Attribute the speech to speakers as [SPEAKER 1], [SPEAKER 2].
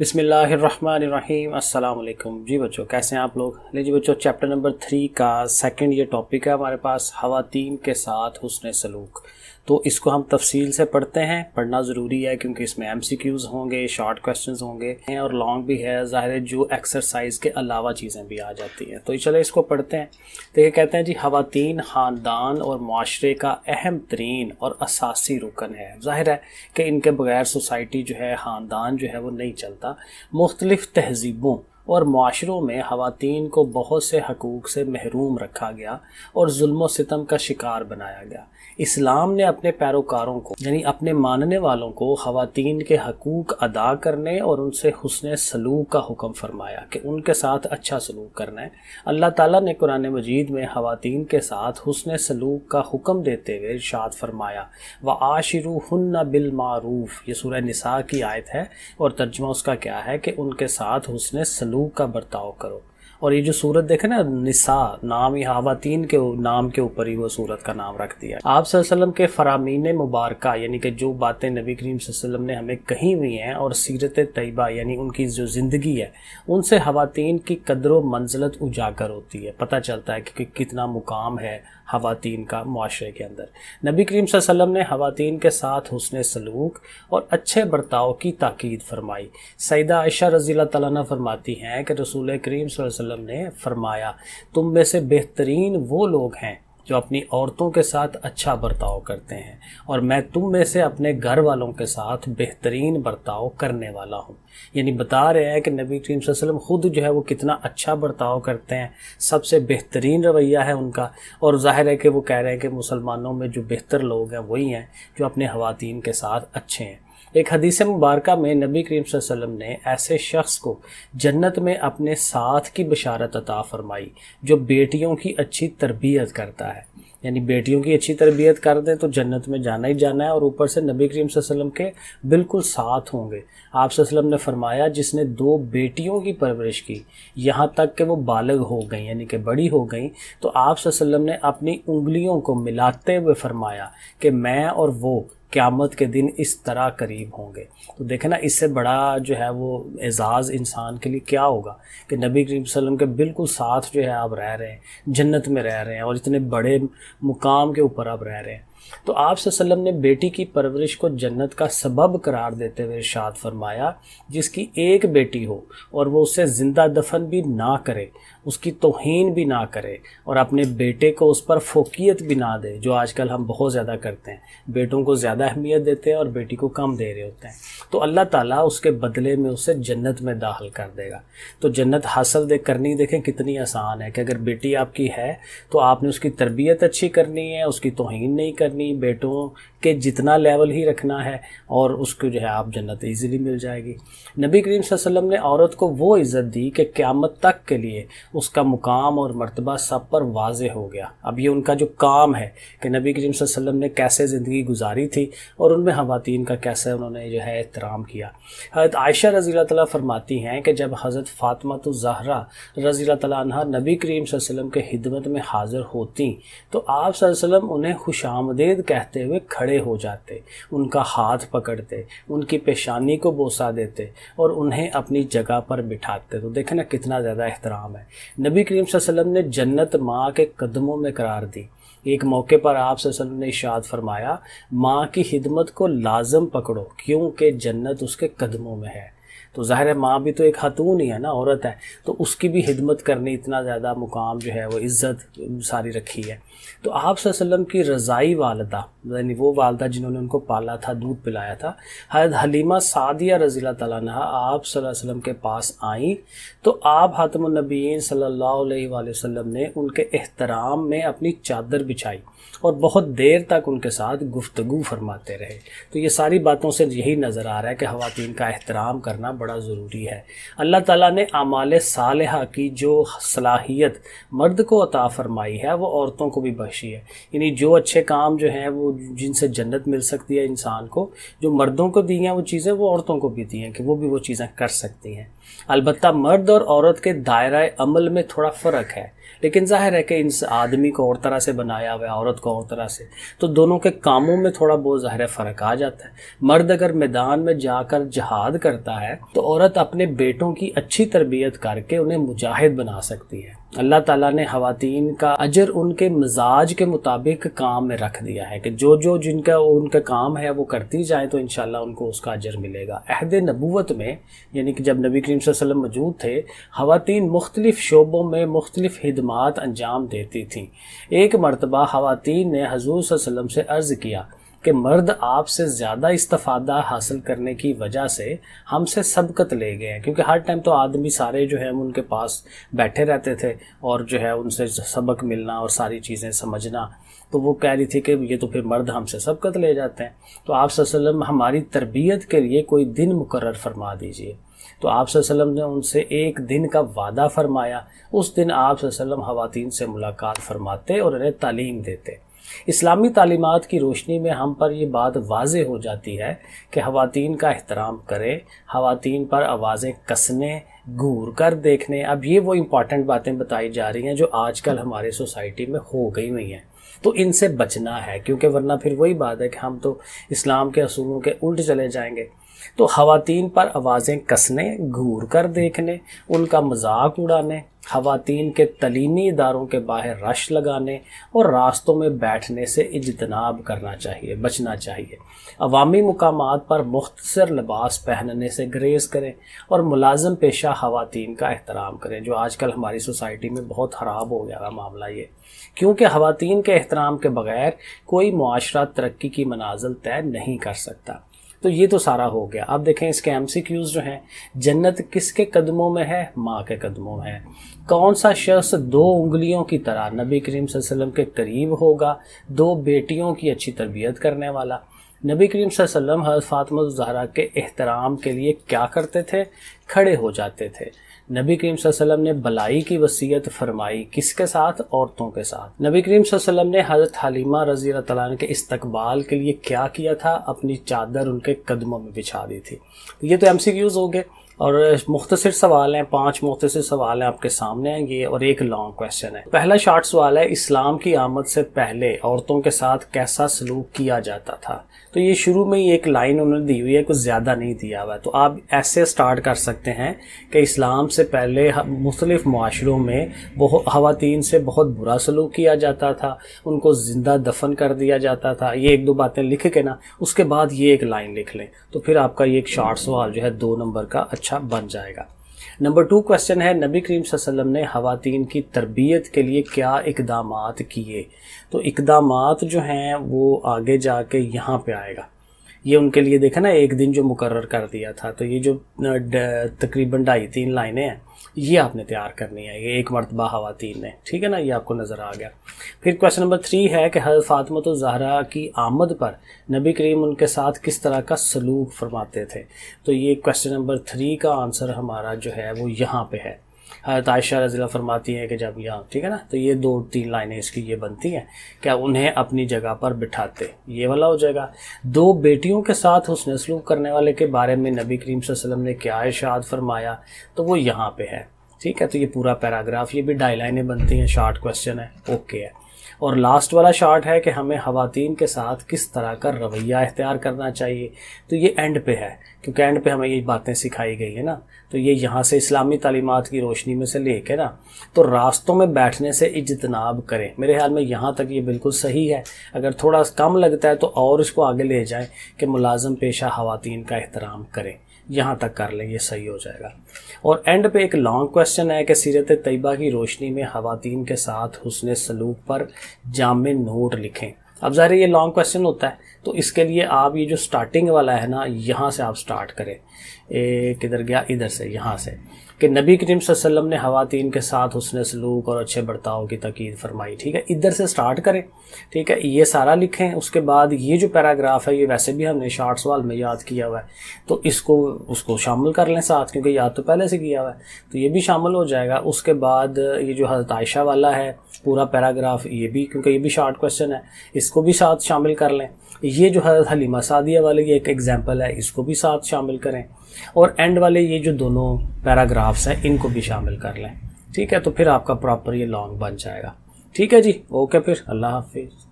[SPEAKER 1] بسم اللہ الرحمن الرحیم۔ السلام علیکم جی بچوں، کیسے ہیں آپ لوگ؟ لے جی بچوں، چیپٹر نمبر 3 کا سیکنڈ یہ ٹاپک ہے ہمارے پاس، خواتین کے ساتھ حسن سلوک۔ تو اس کو ہم تفصیل سے پڑھتے ہیں، پڑھنا ضروری ہے کیونکہ اس میں ایم سی کیوز ہوں گے، شارٹ کویسچنز ہوں گے اور لانگ بھی ہے، ظاہر ہے جو ایکسرسائز کے علاوہ چیزیں بھی آ جاتی ہیں۔ تو چلے اس کو پڑھتے ہیں۔ دیکھیں، کہتے ہیں جی خواتین خاندان اور معاشرے کا اہم ترین اور اساسی رکن ہے۔ ظاہر ہے کہ ان کے بغیر سوسائٹی جو ہے، خاندان جو ہے وہ نہیں چلتا۔ مختلف تہذیبوں اور معاشروں میں خواتین کو بہت سے حقوق سے محروم رکھا گیا اور ظلم و ستم کا شکار بنایا گیا۔ اسلام نے اپنے پیروکاروں کو یعنی اپنے ماننے والوں کو خواتین کے حقوق ادا کرنے اور ان سے حسن سلوک کا حکم فرمایا کہ ان کے ساتھ اچھا سلوک کرنا ہے۔ اللہ تعالیٰ نے قرآن مجید میں خواتین کے ساتھ حسن سلوک کا حکم دیتے ہوئے ارشاد فرمایا، وَعَاشِرُوهُنَّ بِالْمَعْرُوفِ، یہ سورہ نساء کی آیت ہے اور ترجمہ اس کا کیا ہے کہ ان کے ساتھ حسن سلوک کا برتاؤ کرو۔ اور یہ جو صورت دیکھیں نا، نساء نام ہی خواتین کے نام کے اوپر ہی وہ صورت کا نام رکھ دیا۔ آپ صلی اللہ علیہ وسلم کے فرامین مبارکہ یعنی کہ جو باتیں نبی کریم صلی اللہ علیہ وسلم نے ہمیں کہی ہوئی ہیں اور سیرت طیبہ یعنی ان کی جو زندگی ہے، ان سے خواتین کی قدر و منزلت اجاگر ہوتی ہے، پتہ چلتا ہے کہ کتنا مقام ہے خواتین کا معاشرے کے اندر۔ نبی کریم صلی اللہ علیہ وسلم نے خواتین کے ساتھ حسن سلوک اور اچھے برتاؤ کی تاکید فرمائی۔ سیدہ عائشہ رضی اللہ تعالیٰ عنہ فرماتی ہیں کہ رسول کریم صلی اللہ علیہ وسلم نے فرمایا، تم میں سے بہترین وہ لوگ ہیں جو اپنی عورتوں کے ساتھ اچھا برتاؤ کرتے ہیں، اور میں تم میں سے اپنے گھر والوں کے ساتھ بہترین برتاؤ کرنے والا ہوں۔ یعنی بتا رہے ہیں کہ نبی کریم صلی اللہ علیہ وسلم خود جو ہے وہ کتنا اچھا برتاؤ کرتے ہیں، سب سے بہترین رویہ ہے ان کا، اور ظاہر ہے کہ وہ کہہ رہے ہیں کہ مسلمانوں میں جو بہتر لوگ ہیں وہی ہیں جو اپنے خواتین کے ساتھ اچھے ہیں۔ ایک حدیث مبارکہ میں نبی کریم صلی اللہ علیہ وسلم نے ایسے شخص کو جنت میں اپنے ساتھ کی بشارت عطا فرمائی جو بیٹیوں کی اچھی تربیت کرتا ہے۔ یعنی بیٹیوں کی اچھی تربیت کر دیں تو جنت میں جانا ہی جانا ہے، اور اوپر سے نبی کریم صلی اللہ علیہ وسلم کے بالکل ساتھ ہوں گے۔ آپ صلی اللہ علیہ وسلم نے فرمایا، جس نے 2 بیٹیوں کی پرورش کی یہاں تک کہ وہ بالغ ہو گئیں یعنی کہ بڑی ہو گئیں، تو آپ صلی اللہ علیہ وسلم نے اپنی انگلیوں کو ملاتے ہوئے فرمایا کہ میں اور وہ قیامت کے دن اس طرح قریب ہوں گے۔ تو دیکھیں نا، اس سے بڑا جو ہے وہ اعزاز انسان کے لیے کیا ہوگا کہ نبی کریم صلی اللہ علیہ وسلم کے بالکل ساتھ جو ہے آپ رہ رہے ہیں، جنت میں رہ رہے ہیں، اور اتنے بڑے مقام کے اوپر آپ رہ رہے ہیں۔ تو آپ صلی اللہ علیہ وسلم نے بیٹی کی پرورش کو جنت کا سبب قرار دیتے ہوئے ارشاد فرمایا، جس کی ایک بیٹی ہو اور وہ اسے زندہ دفن بھی نہ کرے، اس کی توہین بھی نہ کرے، اور اپنے بیٹے کو اس پر فوقیت بھی نہ دے، جو آج کل ہم بہت زیادہ کرتے ہیں، بیٹوں کو زیادہ اہمیت دیتے ہیں اور بیٹی کو کم دے رہے ہوتے ہیں، تو اللہ تعالیٰ اس کے بدلے میں اسے جنت میں داخل کر دے گا۔ تو جنت حاصل کرنی دیکھیں کتنی آسان ہے کہ اگر بیٹی آپ کی ہے تو آپ نے اس کی تربیت اچھی کرنی ہے، اس کی توہین نہیں کرنی، بیٹوں کے جتنا لیول ہی رکھنا ہے، اور اس کو جو ہے آپ جنت ایزیلی مل جائے گی۔ نبی کریم صلی اللہ علیہ وسلم نے عورت کو وہ عزت دی کہ قیامت تک کے لیے اس کا مقام اور مرتبہ سب پر واضح ہو گیا۔ اب یہ ان کا جو کام ہے کہ نبی کریم صلی اللہ علیہ وسلم نے کیسے زندگی گزاری تھی اور ان میں خواتین کا کیسے انہوں نے جو ہے احترام کیا۔ حضرت عائشہ رضی اللہ تعالیٰ فرماتی ہیں کہ جب حضرت فاطمہ الزہرا رضی اللہ تعالیٰ عنہ نبی کریم صلی اللہ علیہ وسلم کے خدمت میں حاضر ہوتی تو آپ صلی اللہ علیہ وسلم انہیں خوش آمدید کہتے ہوئے کھڑے ہو جاتے، ان کا ہاتھ پکڑتے، ان کی پیشانی کو بوسہ دیتے اور انہیں اپنی جگہ پر بٹھاتے۔ تو دیکھیں نا کتنا زیادہ احترام ہے۔ نبی کریم صلی اللہ علیہ وسلم نے جنت ماں کے قدموں میں قرار دی۔ ایک موقع پر آپ صلی اللہ علیہ وسلم نے ارشاد فرمایا، ماں کی خدمت کو لازم پکڑو کیونکہ جنت اس کے قدموں میں ہے۔ تو ظاہر ہے ماں بھی تو ایک خاتون ہی ہے نا، عورت ہے، تو اس کی بھی خدمت کرنی، اتنا زیادہ مقام جو ہے وہ عزت ساری رکھی ہے۔ تو آپ صلی اللہ علیہ وسلم کی رضائی والدہ یعنی وہ والدہ جنہوں نے ان کو پالا تھا، دودھ پلایا تھا، حضرت حلیمہ سعدیہ رضی اللہ تعالیٰ عنہ آپ صلی اللہ علیہ وسلم کے پاس آئیں تو آپ خاتم النبیین صلی اللہ علیہ وآلہ وسلم نے ان کے احترام میں اپنی چادر بچھائی اور بہت دیر تک ان کے ساتھ گفتگو فرماتے رہے۔ تو یہ ساری باتوں سے یہی نظر آ رہا ہے کہ خواتین کا احترام کرنا بڑا ضروری ہے۔ اللہ تعالیٰ نے اعمال صالحہ کی جو صلاحیت مرد کو عطا فرمائی ہے وہ عورتوں کو بھی بخشی ہے۔ یعنی جو اچھے کام جو ہیں وہ جن سے جنت مل سکتی ہے انسان کو، جو مردوں کو دی ہیں وہ چیزیں وہ عورتوں کو بھی دی ہیں کہ وہ بھی وہ چیزیں کر سکتی ہیں۔ البتہ مرد اور عورت کے دائرہ عمل میں تھوڑا فرق ہے، لیکن ظاہر ہے کہ اس آدمی کو اور طرح سے بنایا ہوا ہے، عورت کو اور طرح سے، تو دونوں کے کاموں میں تھوڑا بہت ظاہر فرق آ جاتا ہے۔ مرد اگر میدان میں جا کر جہاد کرتا ہے تو عورت اپنے بیٹوں کی اچھی تربیت کر کے انہیں مجاہد بنا سکتی ہے۔ اللہ تعالیٰ نے خواتین کا اجر ان کے مزاج کے مطابق کام میں رکھ دیا ہے کہ جو ان کا کام ہے وہ کرتی جائیں تو انشاءاللہ ان کو اس کا اجر ملے گا۔ عہد نبوت میں، یعنی کہ جب نبی کریم صلی اللہ علیہ وسلم موجود تھے، خواتین مختلف شعبوں میں مختلف خدمات انجام دیتی تھیں۔ ایک مرتبہ خواتین نے حضور صلی اللہ علیہ وسلم سے عرض کیا کہ مرد آپ سے زیادہ استفادہ حاصل کرنے کی وجہ سے ہم سے سبقت لے گئے ہیں، کیونکہ ہر ٹائم تو آدمی سارے جو ہے ان کے پاس بیٹھے رہتے تھے اور جو ہے ان سے سبق ملنا اور ساری چیزیں سمجھنا، تو وہ کہہ رہی تھی کہ یہ تو پھر مرد ہم سے سبقت لے جاتے ہیں، تو آپ صلی اللہ علیہ وسلم ہماری تربیت کے لیے کوئی دن مقرر فرما دیجئے۔ تو آپ صلی اللہ علیہ وسلم نے ان سے ایک دن کا وعدہ فرمایا۔ اس دن آپ صلی اللہ علیہ وسلم خواتین سے ملاقات فرماتے اور انہیں تعلیم دیتے۔ اسلامی تعلیمات کی روشنی میں ہم پر یہ بات واضح ہو جاتی ہے کہ خواتین کا احترام کریں، خواتین پر آوازیں کسنے، گھور کر دیکھنے۔ اب یہ وہ امپورٹنٹ باتیں بتائی جا رہی ہیں جو آج کل ہمارے سوسائٹی میں ہو گئی ہوئی ہیں، تو ان سے بچنا ہے، کیونکہ ورنہ پھر وہی بات ہے کہ ہم تو اسلام کے اصولوں کے الٹ چلے جائیں گے۔ تو خواتین پر آوازیں کسنے، گھور کر دیکھنے، ان کا مذاق اڑانے، خواتین کے تعلیمی اداروں کے باہر رش لگانے اور راستوں میں بیٹھنے سے اجتناب کرنا چاہیے، بچنا چاہیے۔ عوامی مقامات پر مختصر لباس پہننے سے گریز کریں اور ملازم پیشہ خواتین کا احترام کریں، جو آج کل ہماری سوسائٹی میں بہت خراب ہو گیا ہے معاملہ یہ، کیونکہ خواتین کے احترام کے بغیر کوئی معاشرہ ترقی کی منازل طے نہیں کر سکتا۔ تو یہ تو سارا ہو گیا۔ اب دیکھیں اس کے MCQs جو ہیں، جنت کس کے قدموں میں ہے؟ ماں کے قدموں میں ہے۔ کون سا شخص 2 انگلیوں کی طرح نبی کریم صلی اللہ علیہ وسلم کے قریب ہوگا؟ 2 بیٹیوں کی اچھی تربیت کرنے والا۔ نبی کریم صلی اللہ علیہ وسلم حضرت فاطمہ الزہرا کے احترام کے لیے کیا کرتے تھے؟ کھڑے ہو جاتے تھے۔ نبی کریم صلی اللہ علیہ وسلم نے بلائی کی وصیت فرمائی کس کے ساتھ؟ عورتوں کے ساتھ۔ نبی کریم صلی اللہ علیہ وسلم نے حضرت حلیمہ رضی اللہ تعالیٰ عنہ کے استقبال کے لیے کیا کیا تھا؟ اپنی چادر ان کے قدموں میں بچھا دی تھی۔ یہ تو MCQs ہو گئے، اور مختصر سوال ہیں، 5 مختصر سوال ہیں آپ کے سامنے ہیں یہ، اور ایک لانگ کویسچن ہے۔ پہلا شارٹ سوال ہے، اسلام کی آمد سے پہلے عورتوں کے ساتھ کیسا سلوک کیا جاتا تھا؟ تو یہ شروع میں ہی ایک لائن انہوں نے دی ہوئی ہے، کچھ زیادہ نہیں دیا ہوا ہے، تو آپ ایسے سٹارٹ کر سکتے ہیں کہ اسلام سے پہلے مختلف معاشروں میں خواتین سے بہت برا سلوک کیا جاتا تھا، ان کو زندہ دفن کر دیا جاتا تھا۔ یہ 1-2 باتیں لکھ کے نا، اس کے بعد یہ ایک لائن لکھ لیں، تو پھر آپ کا یہ ایک شارٹ سوال جو ہے 2 نمبر کا اچھا بن جائے گا۔ نمبر 2 کویسچن ہے، نبی کریم صلی اللہ علیہ وسلم نے خواتین کی تربیت کے لیے کیا اقدامات کیے؟ تو اقدامات جو ہیں وہ آگے جا کے یہاں پہ آئے گا۔ یہ ان کے لیے دیکھا نا ایک دن جو مقرر کر دیا تھا، تو یہ جو تقریباً 2.5-3 لائنیں ہیں یہ آپ نے تیار کرنی ہے، یہ ایک مرتبہ خواتین نے، ٹھیک ہے نا، یہ آپ کو نظر آ گیا۔ پھر کویسچن نمبر 3 ہے کہ حضرت فاطمہ الزہرا کی آمد پر نبی کریم ان کے ساتھ کس طرح کا سلوک فرماتے تھے؟ تو یہ کویسچن نمبر 3 کا آنسر ہمارا جو ہے وہ یہاں پہ ہے۔ حضرت عائشہ رضی اللہ فرماتی ہیں کہ جب یہاں، ٹھیک ہے نا، تو یہ 2-3 لائنیں اس کی یہ بنتی ہیں کہ انہیں اپنی جگہ پر بٹھاتے، یہ والا ہو جائے گا۔ 2 بیٹیوں کے ساتھ حسن سلوک کرنے والے کے بارے میں نبی کریم صلی اللہ علیہ وسلم نے کیا ارشاد فرمایا؟ تو وہ یہاں پہ ہے، ٹھیک ہے۔ تو یہ پورا پیراگراف، یہ بھی 2.5 لائنیں بنتی ہیں، شارٹ کویسچن ہے، اوکے ہے۔ اور لاسٹ والا شارٹ ہے کہ ہمیں خواتین کے ساتھ کس طرح کا رویہ اختیار کرنا چاہیے؟ تو یہ اینڈ پہ ہے، کیونکہ اینڈ پہ ہمیں یہ باتیں سکھائی گئی ہیں نا، تو یہ یہاں سے اسلامی تعلیمات کی روشنی میں سے لے کے نا، تو راستوں میں بیٹھنے سے اجتناب کریں۔ میرے خیال میں یہاں تک یہ بالکل صحیح ہے، اگر تھوڑا کم لگتا ہے تو اور اس کو آگے لے جائیں کہ ملازم پیشہ خواتین کا احترام کریں، یہاں تک کر لیں، یہ صحیح ہو جائے گا۔ اور اینڈ پہ ایک لانگ کویسچن ہے کہ سیرت طیبہ کی روشنی میں خواتین کے ساتھ حسن سلوک پر جامع نوٹ لکھیں۔ اب ظاہر یہ لانگ کویسچن ہوتا ہے، تو اس کے لیے آپ یہ جو سٹارٹنگ والا ہے نا، یہاں سے آپ سٹارٹ کریں، کدھر گیا، ادھر سے، یہاں سے، کہ نبی کریم صلی اللہ علیہ وسلم نے خواتین کے ساتھ حسن سلوک اور اچھے برتاؤ کی تاکید فرمائی، ٹھیک ہے، ادھر سے سٹارٹ کریں، ٹھیک ہے، یہ سارا لکھیں۔ اس کے بعد یہ جو پیراگراف ہے یہ ویسے بھی ہم نے شارٹ سوال میں یاد کیا ہوا ہے، تو اس کو شامل کر لیں ساتھ، کیونکہ یاد تو پہلے سے کیا ہوا ہے، تو یہ بھی شامل ہو جائے گا۔ اس کے بعد یہ جو حضرت عائشہ والا ہے پورا پیراگراف یہ بھی، کیونکہ یہ بھی شارٹ کویشچن ہے، اس کو بھی ساتھ شامل کر لیں. یہ جو حضرت حلیمہ سعدیہ والے یہ ایک ایگزامپل ہے، اس کو بھی ساتھ شامل کریں، اور اینڈ والے یہ جو دونوں پیراگرافس ہیں ان کو بھی شامل کر لیں. ٹھیک ہے، تو پھر آپ کا پراپر یہ لانگ بن جائے گا. ٹھیک ہے جی، اوکے، پھر اللہ حافظ.